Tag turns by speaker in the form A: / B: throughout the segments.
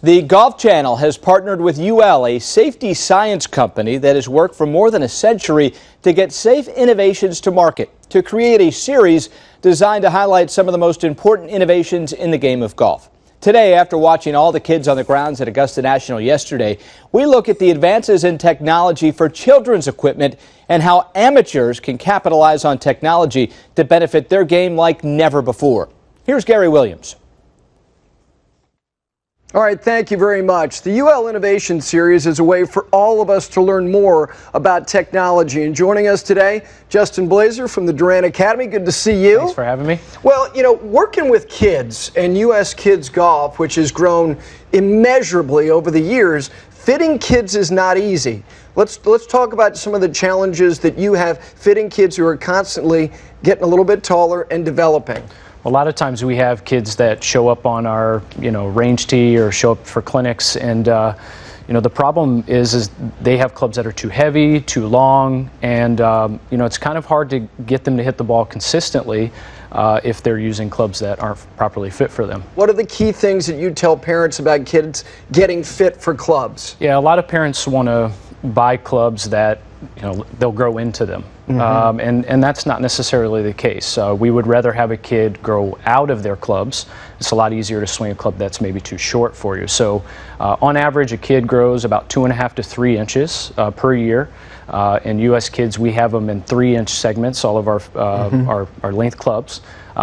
A: The Golf Channel has partnered with UL, a safety science company that has worked for more than a century to get safe innovations to market, to create a series designed to highlight some of the most important innovations in the game of golf. Today, after watching all the kids on the grounds at Augusta National yesterday, we look at the advances in technology for children's equipment and how amateurs can capitalize on technology to benefit their game like never before. Here's Gary Williams.
B: All right, thank you very much. The UL Innovation Series is a way for all of us to learn more about technology. And joining us today, Justin Blazer from the Durant Academy. Good to see you.
C: Thanks for having me.
B: Well, you know, working with kids and US Kids Golf, which has grown immeasurably over the years, fitting kids is not easy. Let's talk about some of the challenges that you have fitting kids who are constantly getting a little bit taller and developing.
C: A lot of times we have kids that show up on our, range tee or show up for clinics, and the problem is they have clubs that are too heavy, too long, and it's kind of hard to get them to hit the ball consistently if they're using clubs that aren't properly fit for them.
B: What are the key things that you tell parents about kids getting fit for clubs?
C: Yeah, a lot of parents want to buy clubs that they'll grow into them. And that's not necessarily the case. We would rather have a kid grow out of their clubs. It's a lot easier to swing a club that's maybe too short for you. So on average, a kid grows about 2.5 to 3 inches per year. In US Kids, we have them in 3-inch segments, all of our length clubs.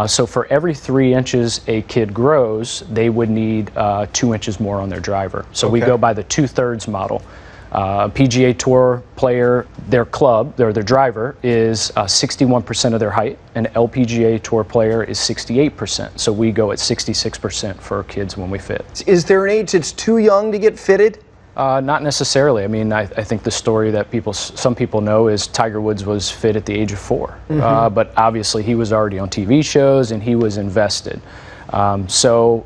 C: So for every 3 inches a kid grows, they would need 2 inches more on their driver. So we go by the 2/3 model. PGA Tour player, their club, their driver, is 61% of their height. An LPGA Tour player is 68%. So we go at 66% for kids when we fit.
B: Is there an age that's too young to get fitted?
C: Not necessarily. I mean, I think the story that some people know is Tiger Woods was fit at the age of 4. But obviously he was already on TV shows and he was invested. So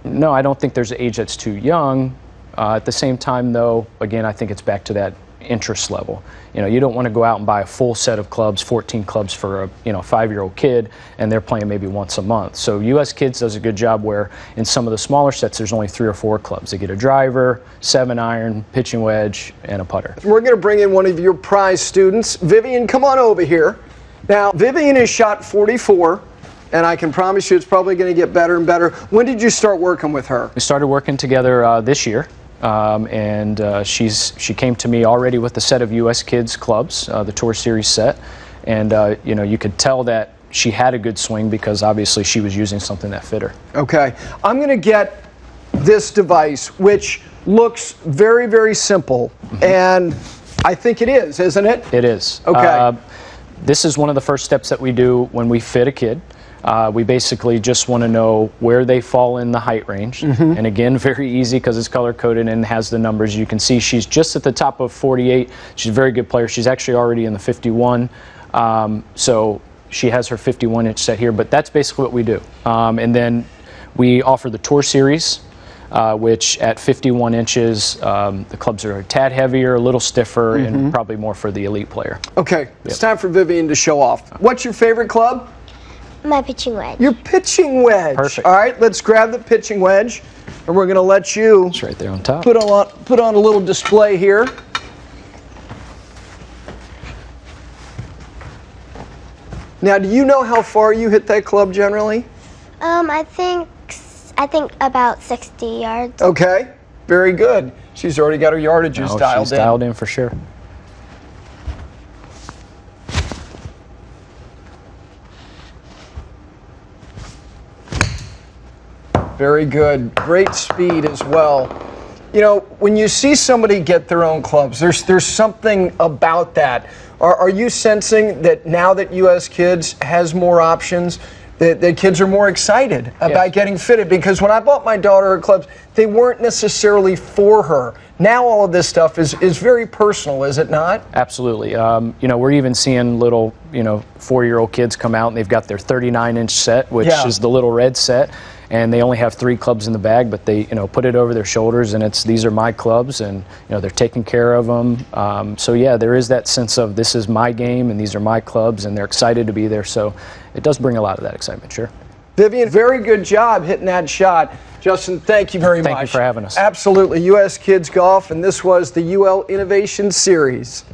C: no, I don't think there's an age that's too young. At the same time, though, again, I think it's back to that interest level. You don't want to go out and buy a full set of clubs, 14 clubs for a 5-year-old kid, and they're playing maybe once a month. So US Kids does a good job where in some of the smaller sets, there's only 3 or 4 clubs. They get a driver, 7-iron, pitching wedge, and a putter.
B: We're going to bring in one of your prize students. Vivian, come on over here. Now, Vivian has shot 44. And I can promise you it's probably going to get better and better. When did you start working with her?
C: We started working together this year. She came to me already with a set of US Kids clubs, the Tour Series set, and you could tell that she had a good swing because obviously she was using something that fit her. Okay,
B: I'm going to get this device, which looks very, very simple, and I think it is, isn't it?
C: It is.
B: Okay.
C: This is one of the first steps that we do when we fit a kid. We basically just want to know where they fall in the height range. And again, very easy because it's color-coded and has the numbers. You can see she's just at the top of 48. She's a very good player. She's actually already in the 51. So she has her 51-inch set here, but that's basically what we do. And then we offer the Tour Series, which at 51 inches, the clubs are a tad heavier, a little stiffer, and probably more for the elite player.
B: Okay, it's time for Vivian to show off. What's your favorite club?
D: My pitching wedge.
B: Your pitching wedge.
C: Perfect.
B: All right, let's grab the pitching wedge, and we're going to let you
C: It's right there on top.
B: put on a little display here. Now, do you know how far you hit that club generally?
D: I think about 60 yards.
B: Okay, very good. She's already got her yardages dialed
C: she's
B: in.
C: Dialed in for sure.
B: Very good. Great speed as well. You know, when you see somebody get their own clubs, there's something about that. Are you sensing that now that US Kids has more options, that kids are more excited about getting fitted? Because when I bought my daughter her clubs, they weren't necessarily for her. Now all of this stuff is very personal, is it not?
C: Absolutely. We're even seeing little, 4-year-old kids come out and they've got their 39-inch set, which is the little red set. And they only have 3 clubs in the bag, but they, put it over their shoulders, and these are my clubs, and they're taking care of them. So yeah, there is that sense of this is my game, and these are my clubs, and they're excited to be there. So it does bring a lot of that excitement, sure.
B: Vivian, very good job hitting that shot. Justin, thank you very much.
C: Thank you for having us.
B: Absolutely. U.S. Kids Golf, and this was the UL Innovation Series.